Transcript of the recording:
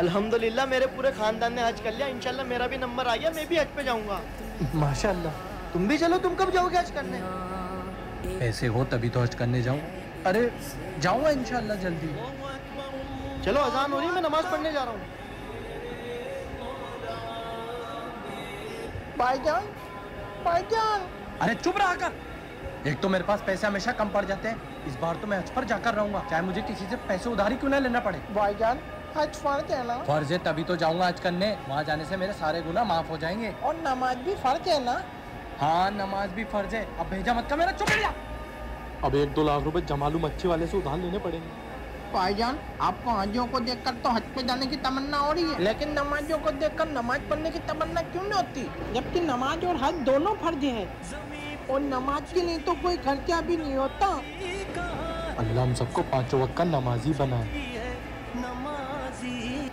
अल्हम्दुलिल्लाह मेरे पूरे खानदान ने हज कर लिया। इंशाल्लाह मेरा भी नंबर आ गया, मैं भी हज पे जाऊंगा। माशाल्लाह। तुम भी चलो। तुम कब जाओगे हज करने? पैसे हो तभी तो हज करने जाऊं। अरे जाऊंगा इंशाल्लाह जल्दी। चलो अजान हो रही है, मैं नमाज पढ़ने जा रहा हूँ। भाईजान, भाईजान। अरे चुप रहा कर। एक तो मेरे पास पैसे हमेशा कम पड़ जाते हैं, इस बार तो मैं हज पर जाकर रहूंगा, चाहे मुझे किसी से पैसे उधारी क्यों ना लेना पड़े। भाईजान हज फर्ज है ना? फर्ज है तभी तो जाऊंगा हज करने। वहाँ जाने से मेरे सारे गुनाह माफ हो जाएंगे। और नमाज भी फर्ज है ना? हाँ नमाज भी फर्ज है। अब भेजा मत कर मेरा। चुप रहा। अब 1-2 लाख रुपए जमालू मच्छी वाले से उधार लेने पड़ेंगे। भाईजान आपको हाजियों को देखकर तो हज पे जाने की तमन्ना हो रही है, लेकिन नमाजियों को देखकर नमाज पढ़ने की तमन्ना क्यों नहीं होती? जबकि नमाज और हज दोनों फर्ज है, और नमाज के लिए तो कोई खर्चा भी नहीं होता। अल्लाह हम सबको 5 वक्त का नमाजी बनाए।